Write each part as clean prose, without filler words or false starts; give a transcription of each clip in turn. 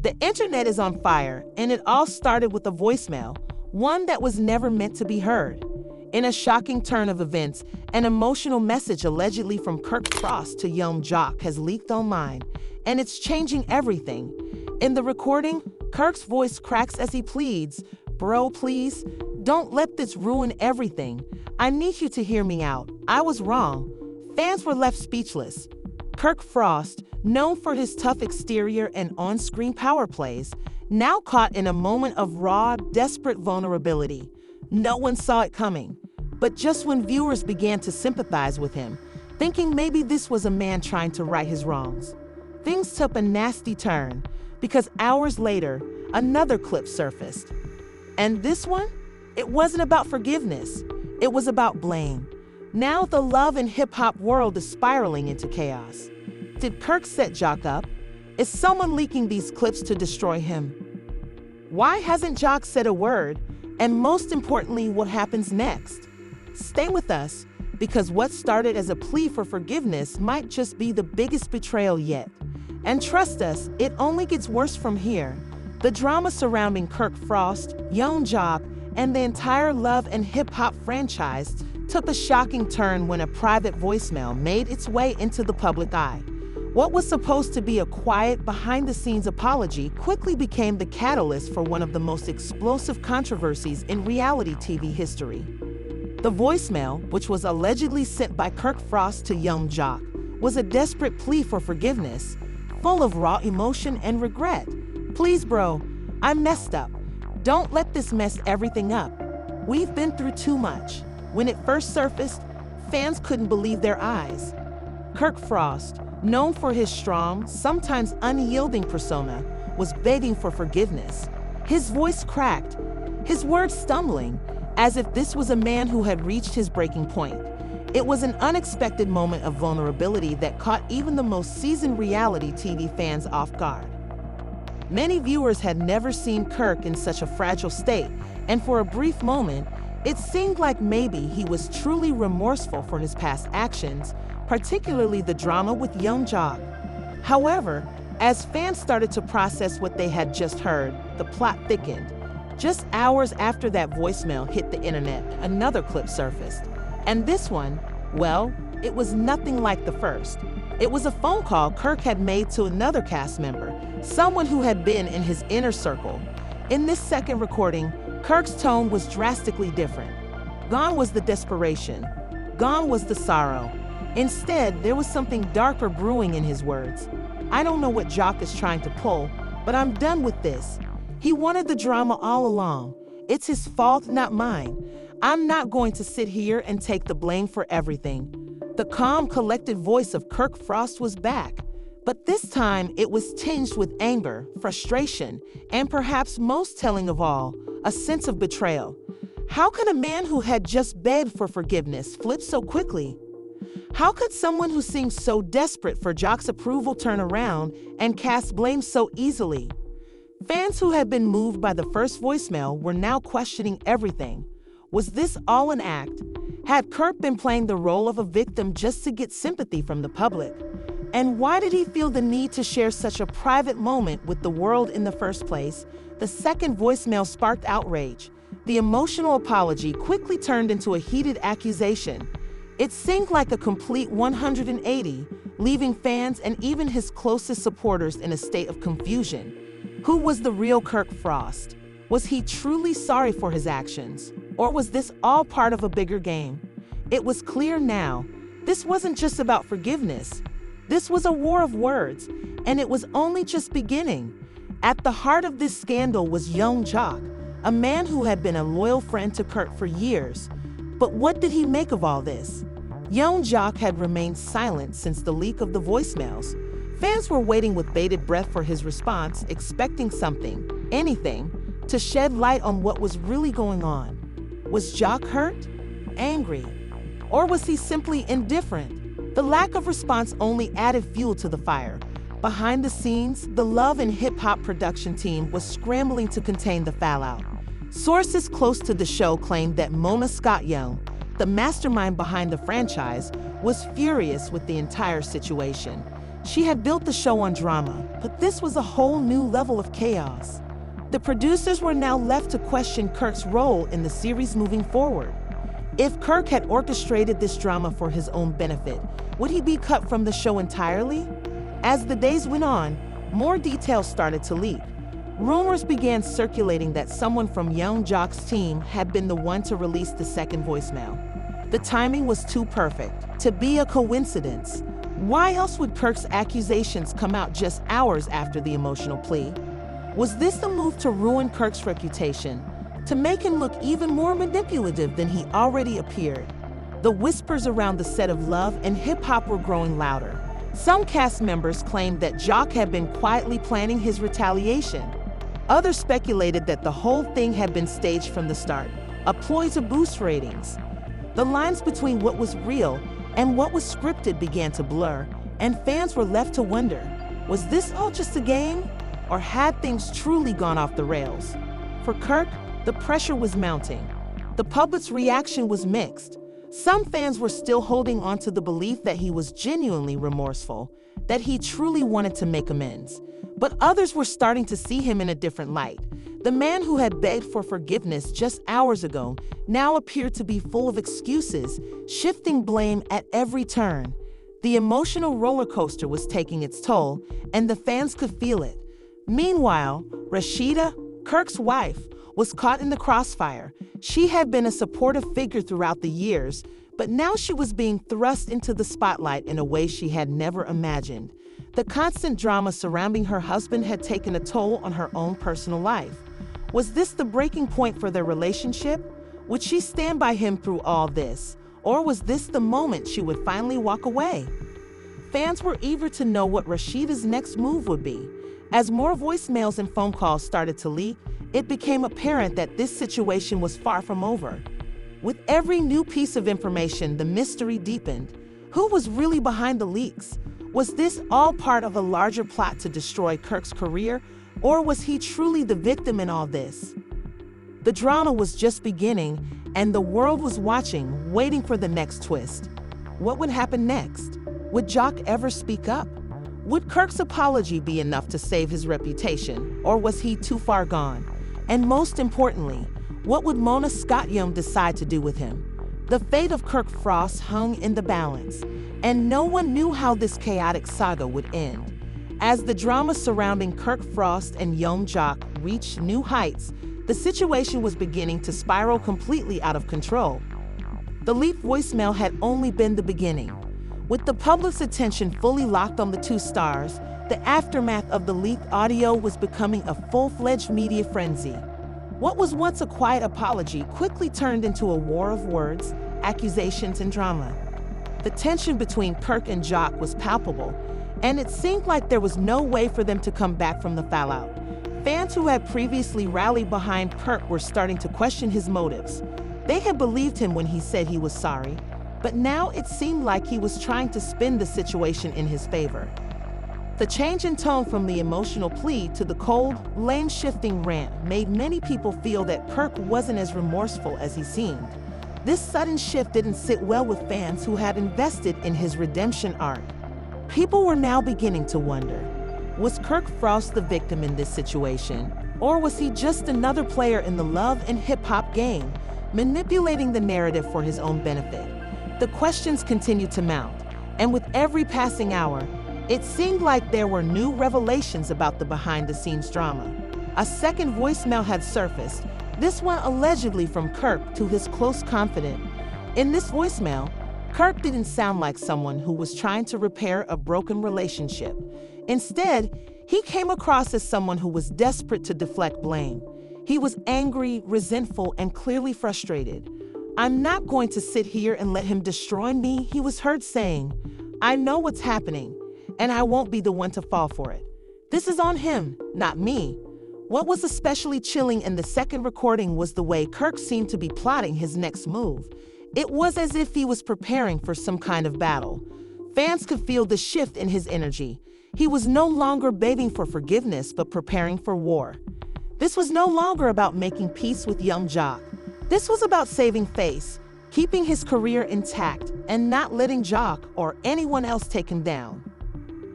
The internet is on fire, and it all started with a voicemail, one that was never meant to be heard. In a shocking turn of events, an emotional message allegedly from Kirk Frost to young Jock has leaked online, and it's changing everything. In the recording, Kirk's voice cracks as he pleads, "Bro, please, don't let this ruin everything. I need you to hear me out. I was wrong." Fans were left speechless. Kirk Frost, known for his tough exterior and on-screen power plays, now caught in a moment of raw, desperate vulnerability. No one saw it coming. But just when viewers began to sympathize with him, thinking maybe this was a man trying to right his wrongs, things took a nasty turn, because hours later, another clip surfaced. And this one? It wasn't about forgiveness. It was about blame. Now the love and hip-hop world is spiraling into chaos. Did Kirk set Jock up? Is someone leaking these clips to destroy him? Why hasn't Jock said a word? And most importantly, what happens next? Stay with us, because what started as a plea for forgiveness might just be the biggest betrayal yet. And trust us, it only gets worse from here. The drama surrounding Kirk Frost, Young Jock, and the entire love and hip-hop franchise took a shocking turn when a private voicemail made its way into the public eye. What was supposed to be a quiet, behind-the-scenes apology quickly became the catalyst for one of the most explosive controversies in reality TV history. The voicemail, which was allegedly sent by Kirk Frost to young Jock, was a desperate plea for forgiveness, full of raw emotion and regret. "Please, bro, I messed up. Don't let this mess everything up. We've been through too much." When it first surfaced, fans couldn't believe their eyes. Kirk Frost, known for his strong, sometimes unyielding persona, was begging for forgiveness. His voice cracked, his words stumbling, as if this was a man who had reached his breaking point. It was an unexpected moment of vulnerability that caught even the most seasoned reality TV fans off guard. Many viewers had never seen Kirk in such a fragile state, and for a brief moment, it seemed like maybe he was truly remorseful for his past actions, particularly the drama with young Jock. However, as fans started to process what they had just heard, the plot thickened. Just hours after that voicemail hit the internet, another clip surfaced. And this one, well, it was nothing like the first. It was a phone call Kirk had made to another cast member, someone who had been in his inner circle. In this second recording, Kirk's tone was drastically different. Gone was the desperation. Gone was the sorrow. Instead, there was something darker brewing in his words. "I don't know what Jock is trying to pull, but I'm done with this. He wanted the drama all along. It's his fault, not mine. I'm not going to sit here and take the blame for everything." The calm, collected voice of Kirk Frost was back, but this time it was tinged with anger, frustration, and perhaps most telling of all, a sense of betrayal. How could a man who had just begged for forgiveness flip so quickly? How could someone who seemed so desperate for Jock's approval turn around and cast blame so easily? Fans who had been moved by the first voicemail were now questioning everything. Was this all an act? Had Kirk been playing the role of a victim just to get sympathy from the public? And why did he feel the need to share such a private moment with the world in the first place? The second voicemail sparked outrage. The emotional apology quickly turned into a heated accusation. It seemed like a complete 180, leaving fans and even his closest supporters in a state of confusion. Who was the real Kirk Frost? Was he truly sorry for his actions? Or was this all part of a bigger game? It was clear now. This wasn't just about forgiveness. This was a war of words, and it was only just beginning. At the heart of this scandal was young Jock, a man who had been a loyal friend to Kirk for years. But what did he make of all this? Young Jock had remained silent since the leak of the voicemails. Fans were waiting with bated breath for his response, expecting something, anything, to shed light on what was really going on. Was Jock hurt? Angry? Or was he simply indifferent? The lack of response only added fuel to the fire. Behind the scenes, the Love and Hip Hop production team was scrambling to contain the fallout. Sources close to the show claimed that Mona Scott Young, the mastermind behind the franchise, was furious with the entire situation. She had built the show on drama, but this was a whole new level of chaos. The producers were now left to question Kirk's role in the series moving forward. If Kirk had orchestrated this drama for his own benefit, would he be cut from the show entirely? As the days went on, more details started to leak. Rumors began circulating that someone from Young Jock's team had been the one to release the second voicemail. The timing was too perfect to be a coincidence. Why else would Kirk's accusations come out just hours after the emotional plea? Was this a move to ruin Kirk's reputation, to make him look even more manipulative than he already appeared? The whispers around the set of Love and Hip Hop were growing louder. Some cast members claimed that Jock had been quietly planning his retaliation. Others speculated that the whole thing had been staged from the start, a ploy to boost ratings. The lines between what was real and what was scripted began to blur, and fans were left to wonder, was this all just a game? Or had things truly gone off the rails? For Kirk, the pressure was mounting. The public's reaction was mixed. Some fans were still holding on to the belief that he was genuinely remorseful, that he truly wanted to make amends. But others were starting to see him in a different light. The man who had begged for forgiveness just hours ago now appeared to be full of excuses, shifting blame at every turn. The emotional roller coaster was taking its toll, and the fans could feel it. Meanwhile, Rashida, Kirk's wife, was caught in the crossfire. She had been a supportive figure throughout the years, but now she was being thrust into the spotlight in a way she had never imagined. The constant drama surrounding her husband had taken a toll on her own personal life. Was this the breaking point for their relationship? Would she stand by him through all this? Or was this the moment she would finally walk away? Fans were eager to know what Rashida's next move would be. As more voicemails and phone calls started to leak, it became apparent that this situation was far from over. With every new piece of information, the mystery deepened. Who was really behind the leaks? Was this all part of a larger plot to destroy Kirk's career, or was he truly the victim in all this? The drama was just beginning, and the world was watching, waiting for the next twist. What would happen next? Would Jock ever speak up? Would Kirk's apology be enough to save his reputation, or was he too far gone? And most importantly, what would Mona Scott-Young decide to do with him? The fate of Kirk Frost hung in the balance, and no one knew how this chaotic saga would end. As the drama surrounding Kirk Frost and Young Jock reached new heights, the situation was beginning to spiral completely out of control. The leaked voicemail had only been the beginning. With the public's attention fully locked on the two stars, the aftermath of the leaked audio was becoming a full-fledged media frenzy. What was once a quiet apology quickly turned into a war of words, accusations, and drama. The tension between Kirk and Jock was palpable, and it seemed like there was no way for them to come back from the fallout. Fans who had previously rallied behind Kirk were starting to question his motives. They had believed him when he said he was sorry, but now it seemed like he was trying to spin the situation in his favor. The change in tone from the emotional plea to the cold, blame-shifting rant made many people feel that Kirk wasn't as remorseful as he seemed. This sudden shift didn't sit well with fans who had invested in his redemption arc. People were now beginning to wonder, was Kirk Frost the victim in this situation, or was he just another player in the love and hip-hop game, manipulating the narrative for his own benefit? The questions continued to mount, and with every passing hour, it seemed like there were new revelations about the behind-the-scenes drama. A second voicemail had surfaced, this one allegedly from Kirk to his close confidant. In this voicemail, Kirk didn't sound like someone who was trying to repair a broken relationship. Instead, he came across as someone who was desperate to deflect blame. He was angry, resentful, and clearly frustrated. "I'm not going to sit here and let him destroy me," he was heard saying. "I know what's happening, and I won't be the one to fall for it. This is on him, not me." What was especially chilling in the second recording was the way Kirk seemed to be plotting his next move. It was as if he was preparing for some kind of battle. Fans could feel the shift in his energy. He was no longer begging for forgiveness, but preparing for war. This was no longer about making peace with Young Jock. This was about saving face, keeping his career intact, and not letting Jock or anyone else take him down.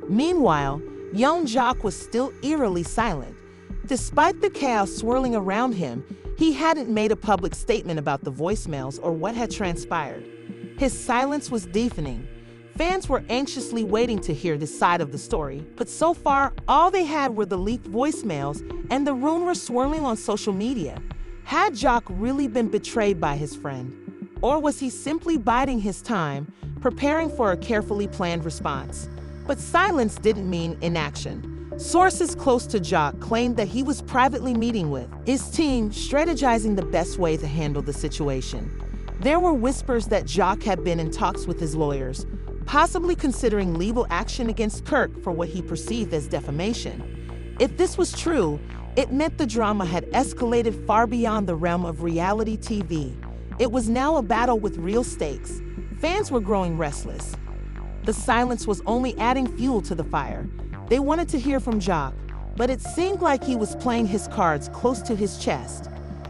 Meanwhile, young Jacques was still eerily silent. Despite the chaos swirling around him, he hadn't made a public statement about the voicemails or what had transpired. His silence was deafening. Fans were anxiously waiting to hear this side of the story, but so far, all they had were the leaked voicemails and the rumors swirling on social media. Had Jacques really been betrayed by his friend? Or was he simply biding his time, preparing for a carefully planned response? But silence didn't mean inaction. Sources close to Jacques claimed that he was privately meeting with his team, strategizing the best way to handle the situation. There were whispers that Jacques had been in talks with his lawyers, possibly considering legal action against Kirk for what he perceived as defamation. If this was true, it meant the drama had escalated far beyond the realm of reality TV. It was now a battle with real stakes. Fans were growing restless. The silence was only adding fuel to the fire. They wanted to hear from Jacques, but it seemed like he was playing his cards close to his chest.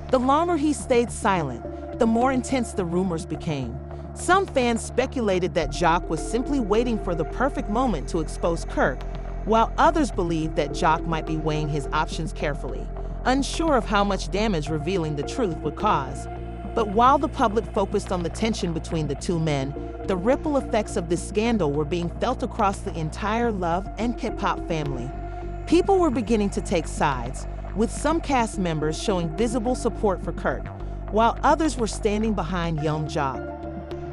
The longer he stayed silent, the more intense the rumors became. Some fans speculated that Jacques was simply waiting for the perfect moment to expose Kirk, while others believed that Jacques might be weighing his options carefully, unsure of how much damage revealing the truth would cause. But while the public focused on the tension between the two men, the ripple effects of this scandal were being felt across the entire Love and hip-hop family. People were beginning to take sides, with some cast members showing visible support for Kirk, while others were standing behind young Jacques.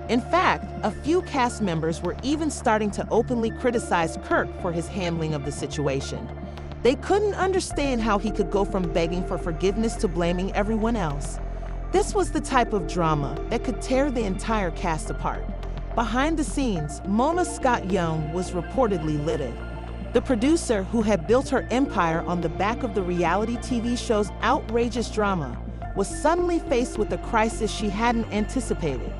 In fact, a few cast members were even starting to openly criticize Kirk for his handling of the situation. They couldn't understand how he could go from begging for forgiveness to blaming everyone else. This was the type of drama that could tear the entire cast apart. Behind the scenes, Mona Scott Young was reportedly livid. The producer, who had built her empire on the back of the reality TV show's outrageous drama, was suddenly faced with a crisis she hadn't anticipated.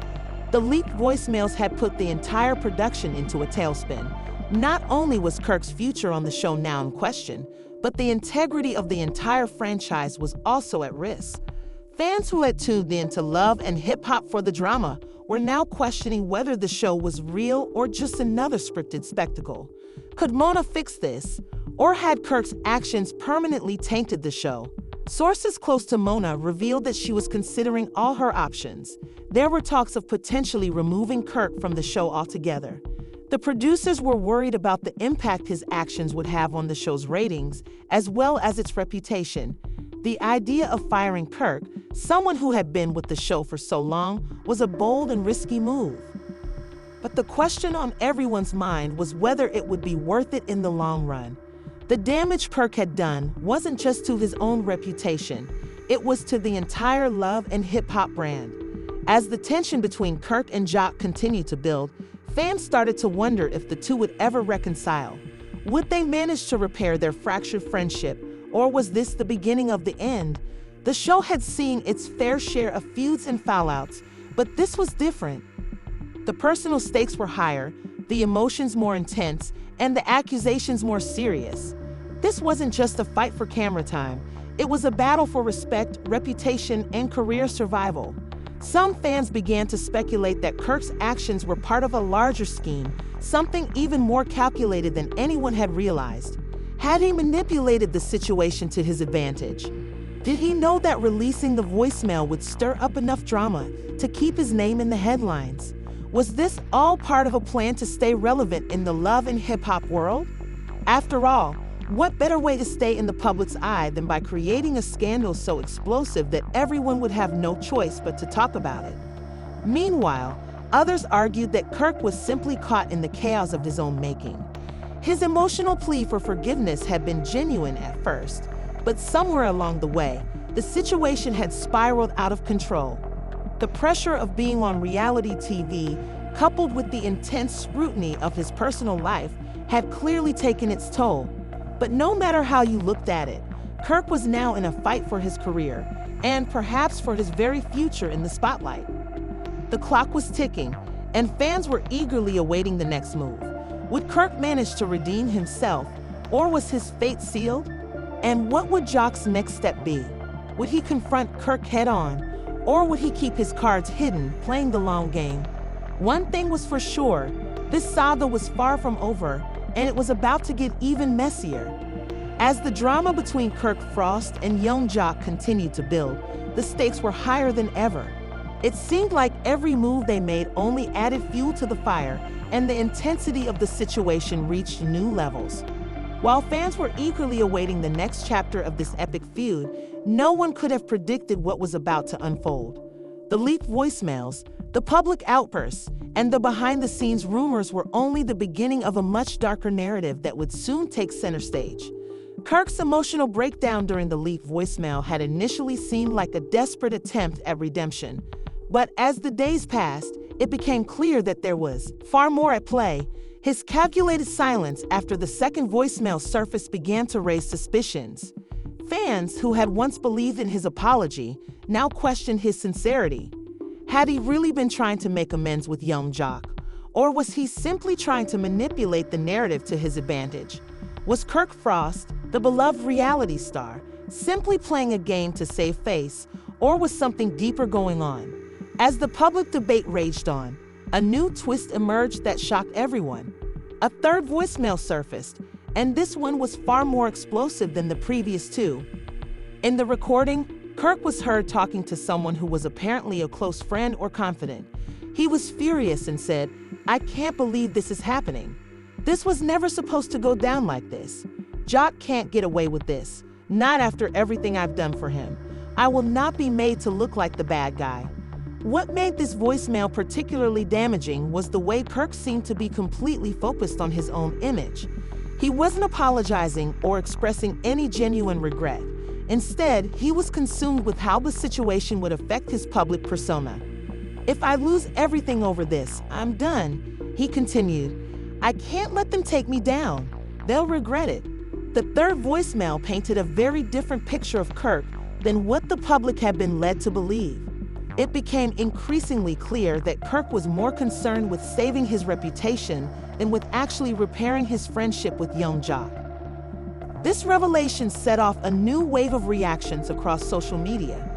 The leaked voicemails had put the entire production into a tailspin. Not only was Kirk's future on the show now in question, but the integrity of the entire franchise was also at risk. Fans who had tuned in to Love and hip-hop for the drama were now questioning whether the show was real or just another scripted spectacle. Could Mona fix this? Or had Kirk's actions permanently tainted the show? Sources close to Mona revealed that she was considering all her options. There were talks of potentially removing Kirk from the show altogether. The producers were worried about the impact his actions would have on the show's ratings, as well as its reputation. The idea of firing Kirk, someone who had been with the show for so long, was a bold and risky move. But the question on everyone's mind was whether it would be worth it in the long run. The damage Kirk had done wasn't just to his own reputation, it was to the entire Love and hip-hop brand. As the tension between Kirk and Jacques continued to build, fans started to wonder if the two would ever reconcile. Would they manage to repair their fractured friendship, or was this the beginning of the end? The show had seen its fair share of feuds and fallouts, but this was different. The personal stakes were higher, the emotions more intense, and the accusations more serious. This wasn't just a fight for camera time. It was a battle for respect, reputation, and career survival. Some fans began to speculate that Kirk's actions were part of a larger scheme, something even more calculated than anyone had realized. Had he manipulated the situation to his advantage? Did he know that releasing the voicemail would stir up enough drama to keep his name in the headlines? Was this all part of a plan to stay relevant in the Love and hip-hop world? After all, what better way to stay in the public's eye than by creating a scandal so explosive that everyone would have no choice but to talk about it? Meanwhile, others argued that Kirk was simply caught in the chaos of his own making. His emotional plea for forgiveness had been genuine at first, but somewhere along the way, the situation had spiraled out of control. The pressure of being on reality TV, coupled with the intense scrutiny of his personal life, had clearly taken its toll. But no matter how you looked at it, Kirk was now in a fight for his career, and perhaps for his very future in the spotlight. The clock was ticking, and fans were eagerly awaiting the next move. Would Kirk manage to redeem himself, or was his fate sealed? And what would Jacques' next step be? Would he confront Kirk head-on, or would he keep his cards hidden, playing the long game? One thing was for sure, this saga was far from over, and it was about to get even messier. As the drama between Kirk Frost and young Jock continued to build, the stakes were higher than ever. It seemed like every move they made only added fuel to the fire, and the intensity of the situation reached new levels. While fans were eagerly awaiting the next chapter of this epic feud, no one could have predicted what was about to unfold. The leaked voicemails, the public outbursts, and the behind-the-scenes rumors were only the beginning of a much darker narrative that would soon take center stage. Kirk's emotional breakdown during the leaked voicemail had initially seemed like a desperate attempt at redemption. But as the days passed, it became clear that there was far more at play. His calculated silence after the second voicemail surfaced began to raise suspicions. Fans who had once believed in his apology now questioned his sincerity. Had he really been trying to make amends with young Jock? Or was he simply trying to manipulate the narrative to his advantage? Was Kirk Frost, the beloved reality star, simply playing a game to save face, or was something deeper going on? As the public debate raged on, a new twist emerged that shocked everyone. A third voicemail surfaced, and this one was far more explosive than the previous two. In the recording, Kirk was heard talking to someone who was apparently a close friend or confidant. He was furious and said, "I can't believe this is happening. This was never supposed to go down like this. Jock can't get away with this, not after everything I've done for him. I will not be made to look like the bad guy." What made this voicemail particularly damaging was the way Kirk seemed to be completely focused on his own image. He wasn't apologizing or expressing any genuine regret. Instead, he was consumed with how the situation would affect his public persona. "If I lose everything over this, I'm done," he continued. "I can't let them take me down. They'll regret it." The third voicemail painted a very different picture of Kirk than what the public had been led to believe. It became increasingly clear that Kirk was more concerned with saving his reputation than with actually repairing his friendship with young Jock. This revelation set off a new wave of reactions across social media.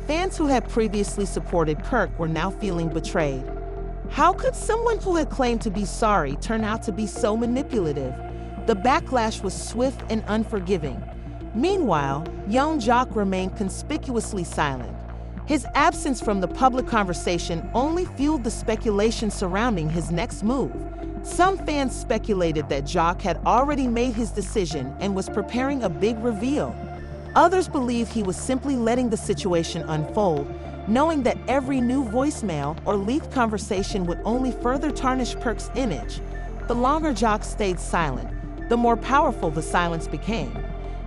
Fans who had previously supported Kirk were now feeling betrayed. How could someone who had claimed to be sorry turn out to be so manipulative? The backlash was swift and unforgiving. Meanwhile, young Jock remained conspicuously silent. His absence from the public conversation only fueled the speculation surrounding his next move. Some fans speculated that Jock had already made his decision and was preparing a big reveal. Others believed he was simply letting the situation unfold, knowing that every new voicemail or leaked conversation would only further tarnish Kirk's image. The longer Jock stayed silent, the more powerful the silence became.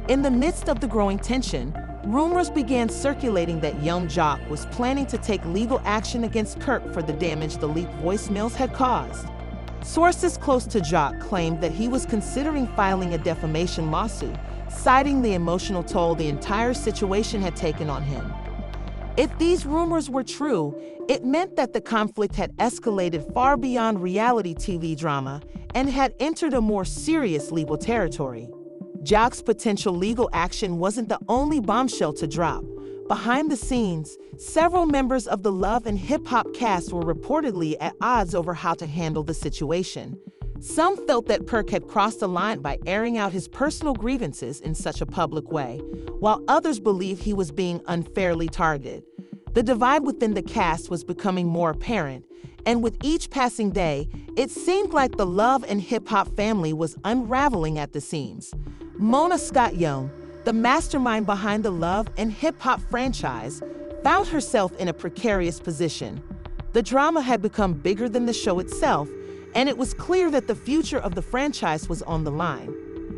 In the midst of the growing tension, rumors began circulating that young Jock was planning to take legal action against Kirk for the damage the leaked voicemails had caused. Sources close to Jock claimed that he was considering filing a defamation lawsuit, citing the emotional toll the entire situation had taken on him. If these rumors were true, it meant that the conflict had escalated far beyond reality TV drama and had entered a more serious legal territory. Jock's potential legal action wasn't the only bombshell to drop. Behind the scenes, several members of the Love and Hip Hop cast were reportedly at odds over how to handle the situation. Some felt that Kirk had crossed the line by airing out his personal grievances in such a public way, while others believed he was being unfairly targeted. The divide within the cast was becoming more apparent, and with each passing day, it seemed like the Love and Hip Hop family was unraveling at the seams. Mona Scott Young, the mastermind behind the Love and Hip Hop franchise, found herself in a precarious position. The drama had become bigger than the show itself, and it was clear that the future of the franchise was on the line.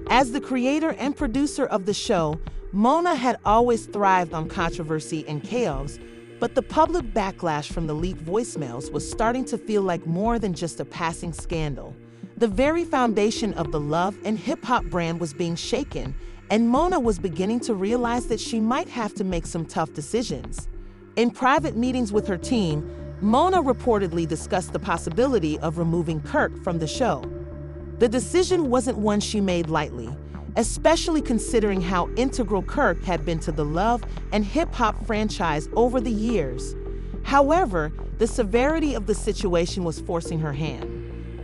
As the creator and producer of the show, Mona had always thrived on controversy and chaos, but the public backlash from the leaked voicemails was starting to feel like more than just a passing scandal. The very foundation of the Love and Hip Hop brand was being shaken, and Mona was beginning to realize that she might have to make some tough decisions. In private meetings with her team, Mona reportedly discussed the possibility of removing Kirk from the show. The decision wasn't one she made lightly, especially considering how integral Kirk had been to the Love and Hip Hop franchise over the years. However, the severity of the situation was forcing her hand.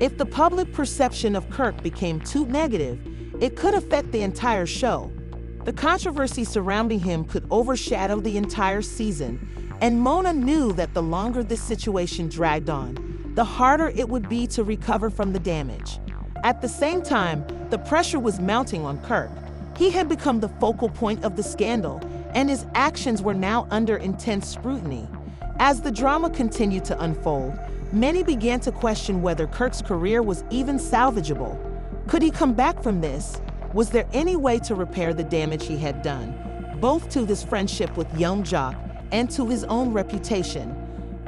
If the public perception of Kirk became too negative, it could affect the entire show. The controversy surrounding him could overshadow the entire season, and Mona knew that the longer this situation dragged on, the harder it would be to recover from the damage. At the same time, the pressure was mounting on Kirk. He had become the focal point of the scandal, and his actions were now under intense scrutiny. As the drama continued to unfold, many began to question whether Kirk's career was even salvageable. Could he come back from this? Was there any way to repair the damage he had done, both to his friendship with young Jock and to his own reputation?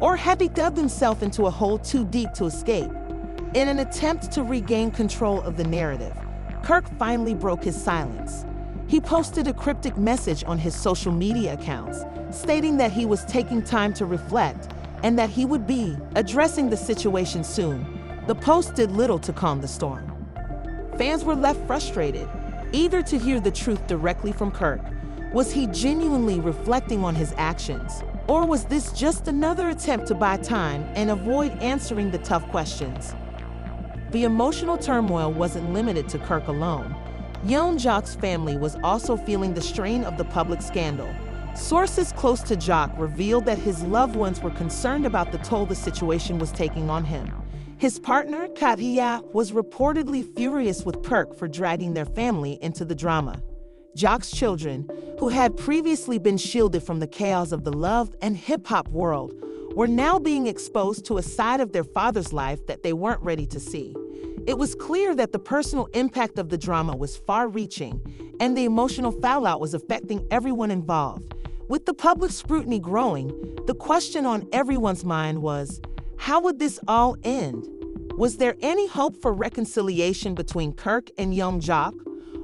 Or had he dug himself into a hole too deep to escape? In an attempt to regain control of the narrative, Kirk finally broke his silence. He posted a cryptic message on his social media accounts, stating that he was taking time to reflect and that he would be addressing the situation soon. The post did little to calm the storm. Fans were left frustrated, eager to hear the truth directly from Kirk. Was he genuinely reflecting on his actions? Or was this just another attempt to buy time and avoid answering the tough questions? The emotional turmoil wasn't limited to Kirk alone. Young Jock's family was also feeling the strain of the public scandal. Sources close to Jock revealed that his loved ones were concerned about the toll the situation was taking on him. His partner, Katya, was reportedly furious with Kirk for dragging their family into the drama. Jock's children, who had previously been shielded from the chaos of the love and hip-hop world, were now being exposed to a side of their father's life that they weren't ready to see. It was clear that the personal impact of the drama was far-reaching, and the emotional fallout was affecting everyone involved. With the public scrutiny growing, the question on everyone's mind was, how would this all end? Was there any hope for reconciliation between Kirk and young Jock?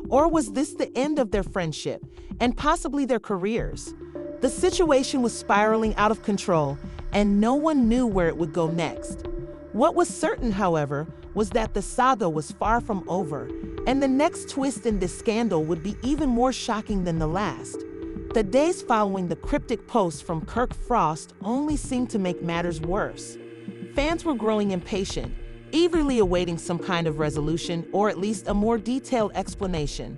Or was this the end of their friendship and possibly their careers? The situation was spiraling out of control, and no one knew where it would go next. What was certain, however, was that the saga was far from over, and the next twist in this scandal would be even more shocking than the last. The days following the cryptic post from Kirk Frost only seemed to make matters worse. Fans were growing impatient, eagerly awaiting some kind of resolution or at least a more detailed explanation.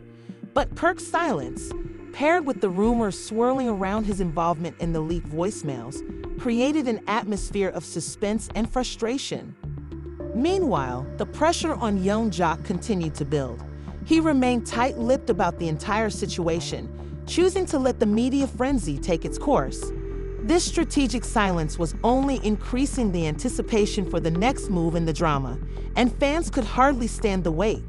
But Kirk's silence, paired with the rumors swirling around his involvement in the leaked voicemails, created an atmosphere of suspense and frustration. Meanwhile, the pressure on young Jock continued to build. He remained tight-lipped about the entire situation, choosing to let the media frenzy take its course. This strategic silence was only increasing the anticipation for the next move in the drama, and fans could hardly stand the wait.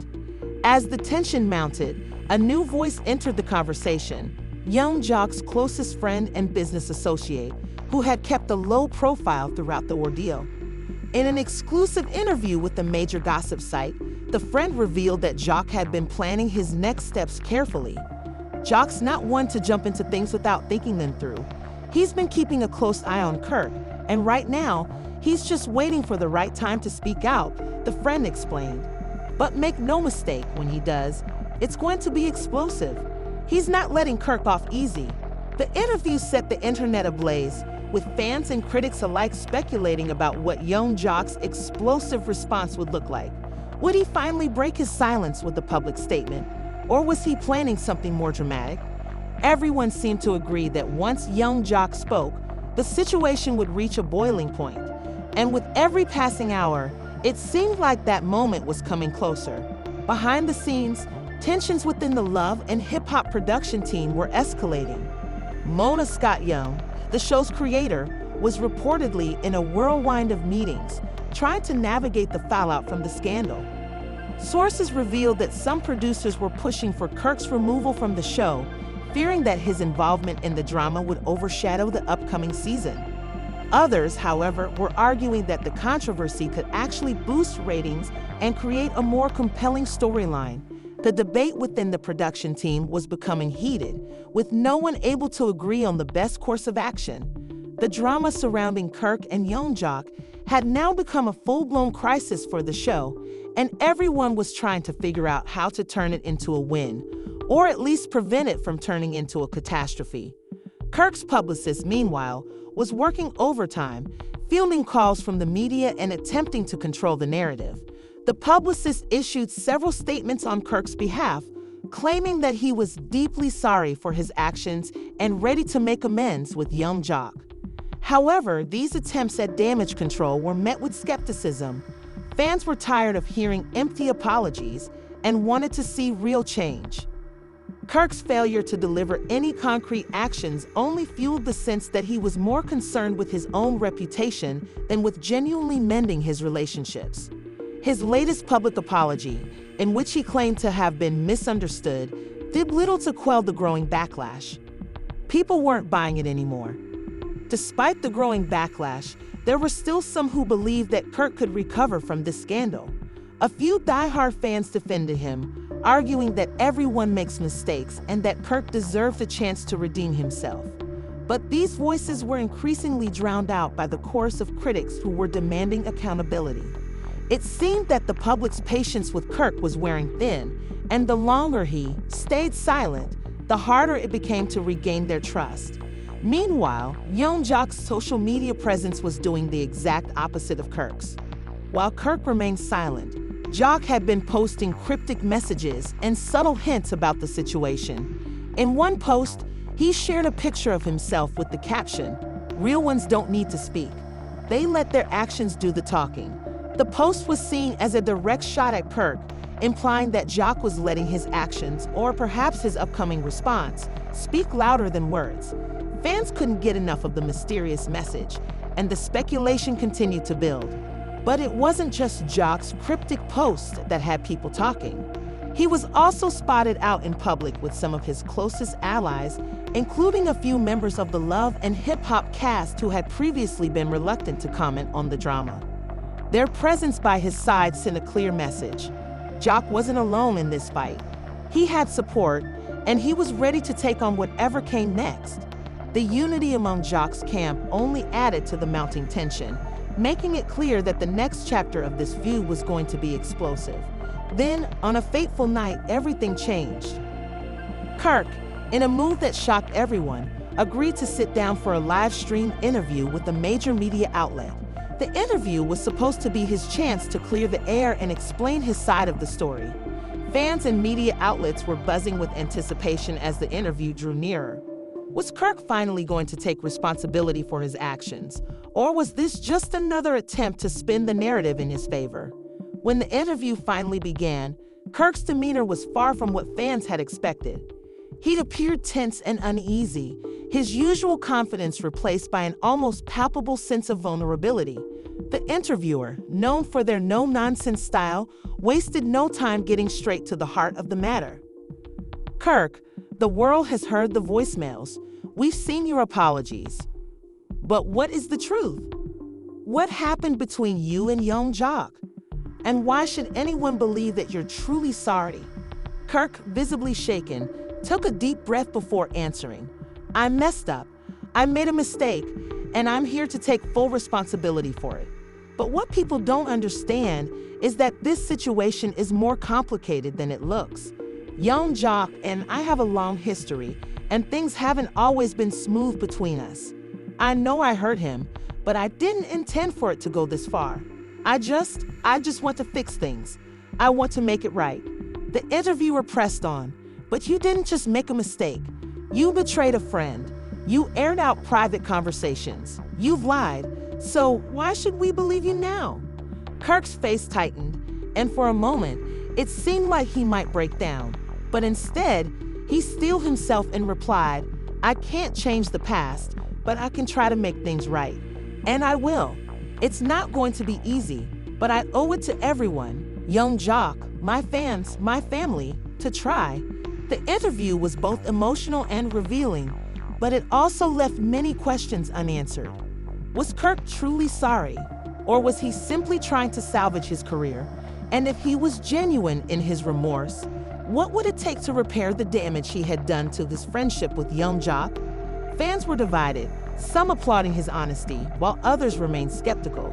As the tension mounted, a new voice entered the conversation, young Jock's closest friend and business associate, who had kept a low profile throughout the ordeal. In an exclusive interview with a major gossip site, the friend revealed that Jock had been planning his next steps carefully. Jock's not one to jump into things without thinking them through. He's been keeping a close eye on Kirk, and right now, he's just waiting for the right time to speak out, the friend explained. But make no mistake, when he does, it's going to be explosive. He's not letting Kirk off easy. The interview set the internet ablaze, with fans and critics alike speculating about what young Jock's explosive response would look like. Would he finally break his silence with a public statement, or was he planning something more dramatic? Everyone seemed to agree that once young Jock spoke, the situation would reach a boiling point. And with every passing hour, it seemed like that moment was coming closer. Behind the scenes, tensions within the Love and Hip Hop production team were escalating. Mona Scott-Young, the show's creator, was reportedly in a whirlwind of meetings, trying to navigate the fallout from the scandal. Sources revealed that some producers were pushing for Kirk's removal from the show, fearing that his involvement in the drama would overshadow the upcoming season. Others, however, were arguing that the controversy could actually boost ratings and create a more compelling storyline. The debate within the production team was becoming heated, with no one able to agree on the best course of action. The drama surrounding Kirk and young Jock had now become a full-blown crisis for the show, and everyone was trying to figure out how to turn it into a win, or at least prevent it from turning into a catastrophe. Kirk's publicist, meanwhile, was working overtime, fielding calls from the media and attempting to control the narrative. The publicist issued several statements on Kirk's behalf, claiming that he was deeply sorry for his actions and ready to make amends with young Jock. However, these attempts at damage control were met with skepticism. Fans were tired of hearing empty apologies and wanted to see real change. Kirk's failure to deliver any concrete actions only fueled the sense that he was more concerned with his own reputation than with genuinely mending his relationships. His latest public apology, in which he claimed to have been misunderstood, did little to quell the growing backlash. People weren't buying it anymore. Despite the growing backlash, there were still some who believed that Kirk could recover from this scandal. A few die-hard fans defended him, arguing that everyone makes mistakes and that Kirk deserved the chance to redeem himself. But these voices were increasingly drowned out by the chorus of critics who were demanding accountability. It seemed that the public's patience with Kirk was wearing thin, and the longer he stayed silent, the harder it became to regain their trust. Meanwhile, young Jock's social media presence was doing the exact opposite of Kirk's. While Kirk remained silent, Jock had been posting cryptic messages and subtle hints about the situation. In one post, he shared a picture of himself with the caption, "Real ones don't need to speak. They let their actions do the talking." The post was seen as a direct shot at Kirk, implying that Jock was letting his actions, or perhaps his upcoming response, speak louder than words. Fans couldn't get enough of the mysterious message, and the speculation continued to build. But it wasn't just Jock's cryptic posts that had people talking. He was also spotted out in public with some of his closest allies, including a few members of the Love and Hip Hop cast who had previously been reluctant to comment on the drama. Their presence by his side sent a clear message. Jock wasn't alone in this fight. He had support, and he was ready to take on whatever came next. The unity among Jock's camp only added to the mounting tension, making it clear that the next chapter of this feud was going to be explosive. Then, on a fateful night, everything changed. Kirk, in a move that shocked everyone, agreed to sit down for a live-stream interview with a major media outlet. The interview was supposed to be his chance to clear the air and explain his side of the story. Fans and media outlets were buzzing with anticipation as the interview drew nearer. Was Kirk finally going to take responsibility for his actions, or was this just another attempt to spin the narrative in his favor? When the interview finally began, Kirk's demeanor was far from what fans had expected. He'd appeared tense and uneasy, his usual confidence replaced by an almost palpable sense of vulnerability. The interviewer, known for their no-nonsense style, wasted no time getting straight to the heart of the matter. "Kirk, the world has heard the voicemails. We've seen your apologies. But what is the truth? What happened between you and young Jock? And why should anyone believe that you're truly sorry?" Kirk, visibly shaken, took a deep breath before answering. "I messed up. I made a mistake, and I'm here to take full responsibility for it. But what people don't understand is that this situation is more complicated than it looks. Young Jock and I have a long history, and things haven't always been smooth between us. I know I hurt him, but I didn't intend for it to go this far. I just want to fix things. I want to make it right." The interviewer pressed on. "But you didn't just make a mistake. You betrayed a friend. You aired out private conversations. You've lied. So why should we believe you now?" Kirk's face tightened, and for a moment, it seemed like he might break down. But instead, he steeled himself and replied, "I can't change the past, but I can try to make things right. And I will. It's not going to be easy, but I owe it to everyone, young Jock, my fans, my family, to try." The interview was both emotional and revealing, but it also left many questions unanswered. Was Kirk truly sorry, or was he simply trying to salvage his career? And if he was genuine in his remorse, what would it take to repair the damage he had done to his friendship with young Jock? Fans were divided, some applauding his honesty, while others remained skeptical.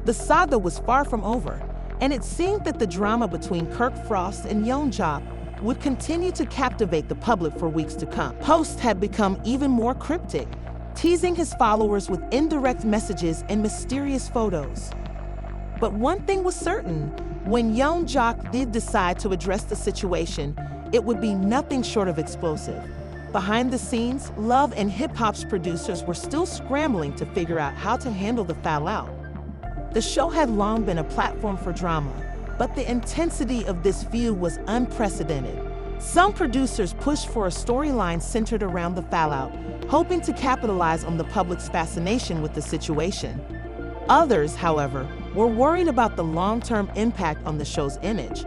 The saga was far from over, and it seemed that the drama between Kirk Frost and young Jock would continue to captivate the public for weeks to come. Posts had become even more cryptic, teasing his followers with indirect messages and mysterious photos. But one thing was certain, When Young Jock did decide to address the situation, it would be nothing short of explosive. Behind the scenes, Love and Hip Hop's producers were still scrambling to figure out how to handle the fallout. The show had long been a platform for drama, but the intensity of this feud was unprecedented. Some producers pushed for a storyline centered around the fallout, hoping to capitalize on the public's fascination with the situation. Others, however, were worried about the long-term impact on the show's image.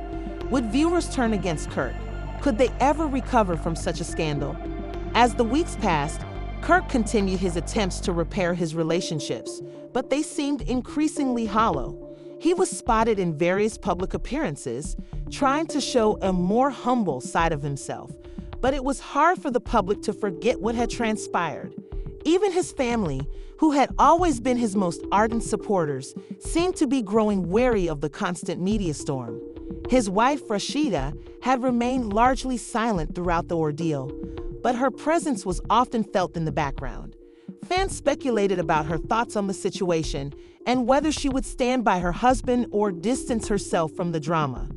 Would viewers turn against Kirk? Could they ever recover from such a scandal? As the weeks passed, Kirk continued his attempts to repair his relationships, but they seemed increasingly hollow. He was spotted in various public appearances, trying to show a more humble side of himself, but it was hard for the public to forget what had transpired. Even his family, who had always been his most ardent supporters, seemed to be growing wary of the constant media storm. His wife, Rashida, had remained largely silent throughout the ordeal, but her presence was often felt in the background. Fans speculated about her thoughts on the situation and whether she would stand by her husband or distance herself from the drama.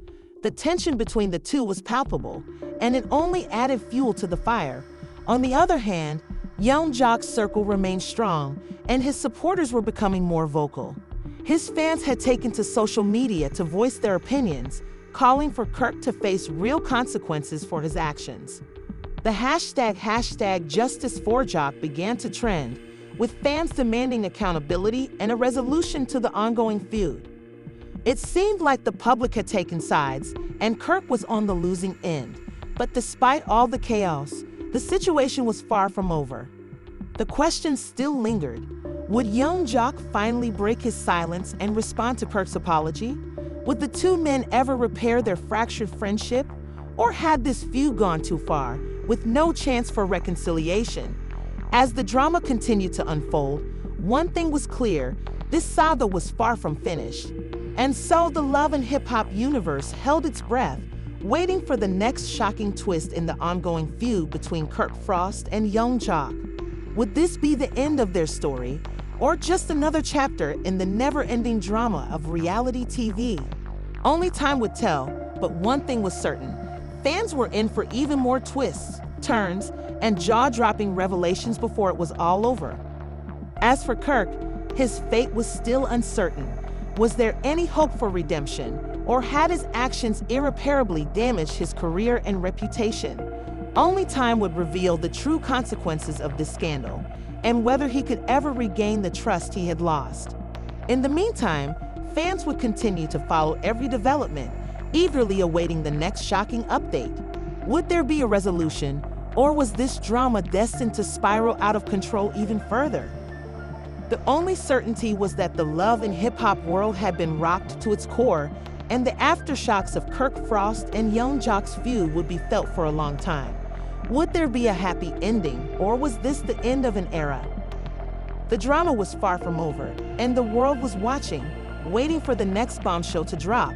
The tension between the two was palpable, and it only added fuel to the fire. On the other hand, Young Jock's circle remained strong, and his supporters were becoming more vocal. His fans had taken to social media to voice their opinions, calling for Kirk to face real consequences for his actions. The hashtag #JusticeForJock began to trend, with fans demanding accountability and a resolution to the ongoing feud. It seemed like the public had taken sides, and Kirk was on the losing end. But despite all the chaos, the situation was far from over. The question still lingered. Would Young Jock finally break his silence and respond to Kirk's apology? Would the two men ever repair their fractured friendship? Or had this feud gone too far, with no chance for reconciliation? As the drama continued to unfold, one thing was clear: this saga was far from finished. And so the Love and Hip Hop universe held its breath, waiting for the next shocking twist in the ongoing feud between Kirk Frost and Young Jock. Would this be the end of their story, or just another chapter in the never-ending drama of reality TV? Only time would tell, but one thing was certain: fans were in for even more twists, turns, and jaw-dropping revelations before it was all over. As for Kirk, his fate was still uncertain. Was there any hope for redemption, or had his actions irreparably damaged his career and reputation? Only time would reveal the true consequences of this scandal, and whether he could ever regain the trust he had lost. In the meantime, fans would continue to follow every development, eagerly awaiting the next shocking update. Would there be a resolution, or was this drama destined to spiral out of control even further? The only certainty was that the Love and Hip Hop world had been rocked to its core, and the aftershocks of Kirk Frost and Young Jock's feud would be felt for a long time. Would there be a happy ending, or was this the end of an era? The drama was far from over, and the world was watching, waiting for the next bombshell to drop.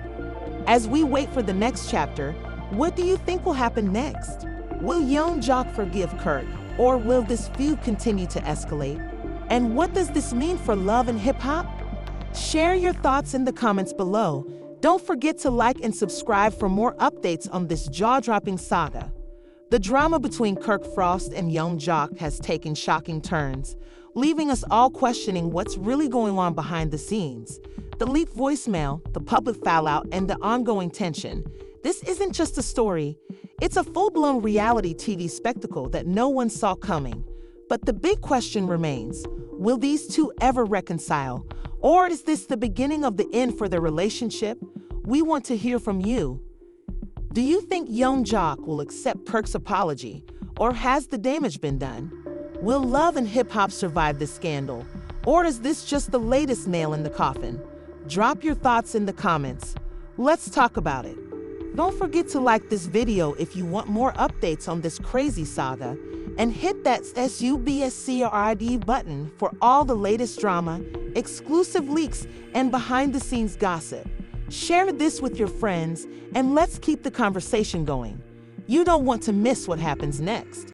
As we wait for the next chapter, what do you think will happen next? Will Young Jock forgive Kirk, or will this feud continue to escalate? And what does this mean for Love and Hip Hop? Share your thoughts in the comments below. Don't forget to like and subscribe for more updates on this jaw-dropping saga. The drama between Kirk Frost and Young Jock has taken shocking turns, leaving us all questioning what's really going on behind the scenes. The leaked voicemail, the public fallout, and the ongoing tension. This isn't just a story. It's a full-blown reality TV spectacle that no one saw coming. But the big question remains: will these two ever reconcile? Or is this the beginning of the end for their relationship? We want to hear from you. Do you think Young Jock will accept Kirk's apology, or has the damage been done? Will Love and Hip Hop survive this scandal, or is this just the latest nail in the coffin? Drop your thoughts in the comments. Let's talk about it. Don't forget to like this video if you want more updates on this crazy saga, and hit that subscribe button for all the latest drama, exclusive leaks, and behind-the-scenes gossip. Share this with your friends, and let's keep the conversation going. You don't want to miss what happens next.